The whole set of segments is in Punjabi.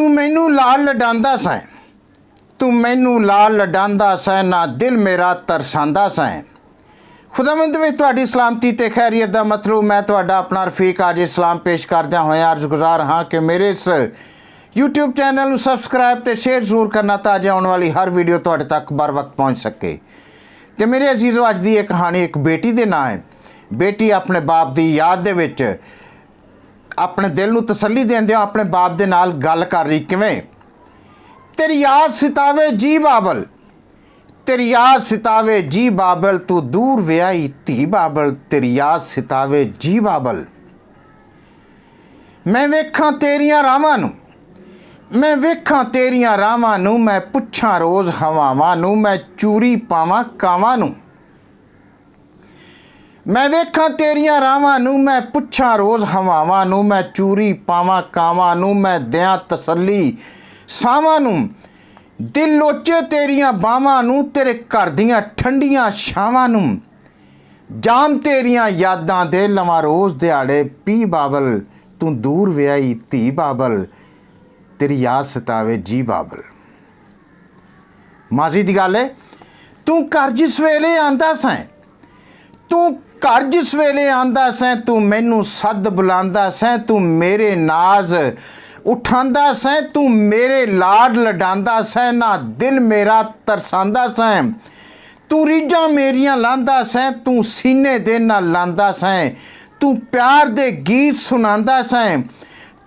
ਤੂੰ ਮੈਨੂੰ ਲਾਲ ਲਡਾਂਦਾ ਸੈਂ, ਤੂੰ ਮੈਨੂੰ ਲਾਲ ਲਡਾਂਦਾ ਸੈਂ, ਨਾ ਦਿਲ ਮੇਰਾ ਤਰਸਾਂਦਾ ਸੈਂ। ਖੁਦਾਵੰਦ ਵਿੱਚ ਤੁਹਾਡੀ ਸਲਾਮਤੀ ਤੇ ਖੈਰੀਅਤ ਦਾ ਮਤਲਬ ਮੈਂ ਤੁਹਾਡਾ ਆਪਣਾ ਰਫੀਕ ਅੱਜ ਇਸਲਾਮ ਪੇਸ਼ ਕਰਦਿਆਂ ਹੋਇਆ ਅਰਜ਼ਗੁਜ਼ਾਰ ਹਾਂ ਕਿ ਮੇਰੇ ਇਸ YouTube ਚੈਨਲ ਨੂੰ ਸਬਸਕ੍ਰਾइब ਤੇ ਸ਼ੇਅਰ ਜ਼ਰੂਰ ਕਰਨਾ ਤਾਂ ਜੋ ਆਉਣ ਵਾਲੀ ਹਰ ਵੀਡੀਓ ਤੁਹਾਡੇ ਤੱਕ बर वक्त ਪਹੁੰਚ ਸਕੇ। ਤੇ ਮੇਰੇ ਅਜ਼ੀਜ਼ੋ, ਅੱਜ ਦੀ ਇਹ ਕਹਾਣੀ ਇੱਕ ਬੇਟੀ ਦੇ ਨਾਂ ਹੈ। ਬੇਟੀ ਆਪਣੇ ਬਾਪ ਦੀ ਯਾਦ ਦੇ ਵਿੱਚ ਆਪਣੇ ਦਿਲ ਨੂੰ ਤਸੱਲੀ ਦਿੰਦਿਆਂ ਆਪਣੇ ਬਾਪ ਦੇ ਨਾਲ ਗੱਲ ਕਰ ਰਹੀ। ਕਿਵੇਂ? तेरी याद सितावे जी बाबल, तेरी याद सितावे जी बाबल, तू दूर व्याही धी बाबल, तेरी याद सितावे जी बाबल। मैं वेखां तेरियां रावां नूं, मैं वेखां तेरियां रावां नूं, मैं पुछां रोज़ हवावां नूं, मैं चूरी पावां कावां नूं। मैं वेखां तेरियां रावां नूं, मैं पुछां रोज़ हवावां नूं, मैं चूरी पावां कावां नूं, मैं दियां तसल्ली ਸਾਵਾਂ ਨੂੰ, ਦਿਲ ਲੋਚੇ ਤੇਰੀਆਂ ਬਾਹਾਂ ਨੂੰ, ਤੇਰੇ ਘਰ ਦੀਆਂ ਠੰਡੀਆਂ ਛਾਵਾਂ ਨੂੰ, ਜਾਮ ਤੇਰੀਆਂ ਯਾਦਾਂ ਦੇ ਲਵਾਂ ਰੋਜ਼ ਦਿਹਾੜੇ ਪੀ ਬਾਬਲ, ਤੂੰ ਦੂਰ ਵਿਆਹੀ ਧੀ ਬਾਬਲ, ਤੇਰੀ ਯਾਦ ਸਤਾਵੇ ਜੀ ਬਾਬਲ। ਮਾਜ਼ੀ ਦੀ ਗੱਲ ਹੈ। ਤੂੰ ਘਰ ਜਿਸ ਵੇਲੇ ਆਂਦਾ ਸੈਂ, ਤੂੰ ਘਰ ਜਿਸ ਵੇਲੇ ਆਂਦਾ ਸੈਂ, ਤੂੰ ਮੈਨੂੰ ਸੱਦ ਬੁਲਾਂਦਾ ਸੈਂ, ਤੂੰ ਮੇਰੇ ਨਾਜ਼ ਉਠਾਂਦਾ ਸੈਂ, ਤੂੰ ਮੇਰੇ ਲਾਡ ਲਡਾਂਦਾ ਸੈਂ, ਨਾ ਦਿਲ ਮੇਰਾ ਤਰਸਾਂਦਾ ਸੈਂ। ਤੂੰ ਰੀਝਾਂ ਮੇਰੀਆਂ ਲਾਂਦਾ ਸੈਂ, ਤੂੰ ਸੀਨੇ ਦੇ ਨਾਲ ਲਾਂਦਾ ਸੈਂ, ਤੂੰ ਪਿਆਰ ਦੇ ਗੀਤ ਸੁਣਾਉਂਦਾ ਸੈਂ।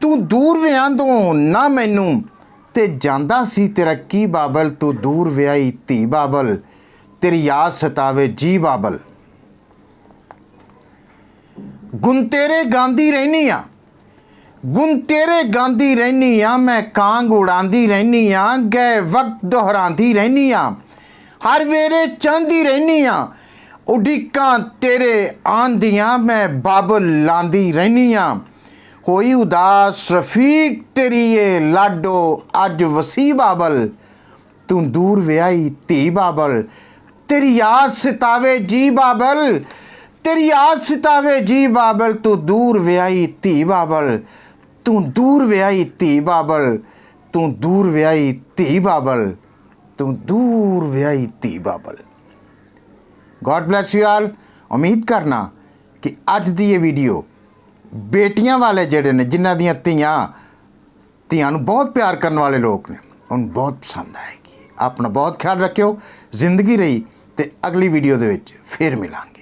ਤੂੰ ਦੂਰ ਵਿਆਹੰਦੋਂ ਨਾ ਮੈਨੂੰ ਤੇ ਜਾਂਦਾ ਸੀ ਤੇਰਾ ਕੀ ਬਾਬਲ, ਤੂੰ ਦੂਰ ਵਿਆਹੀ ਧੀ ਬਾਬਲ, ਤੇਰੀ ਯਾਦ ਸਤਾਵੇ ਜੀ ਬਾਬਲ। ਗੁਣ ਤੇਰੇ ਗਾਉਂਦੀ ਰਹਿੰਦੀ ਆ, गुण तेरे गांधी रहनी आ, मैं कांग उड़ांदी रहनी आ, गए वक्त दोहरांदी रहनी आ, हर वेरे चांदी रहनी आ, उड़ीकां तेरे आंदियां मैं बाबल लांदी रहनी आ। होई उदास रफीक तेरी ये लाडो अज वसी बाबल, तू दूर व्याही धी बाबल, तेरी याद सितावे जी बाबल, तेरी याद सितावे जी बाबल, तू दूर व्याही धी बाबल, तू दूर व्याही धी बाबल, तू दूर व्याही धी बाबल, तू दूर व्याही धी बाबल। God bless you all. उम्मीद करना कि अज दी ये वीडियो बेटियां वाले जेडे ने जिन्हां दियां ਧੀਆਂ ਨੂੰ बहुत प्यार करने वाले लोग ने उन्हें बहुत पसंद आएगी। अपना बहुत ख्याल रखियो। जिंदगी रही तो अगली वीडियो दे विच फिर मिलांगे।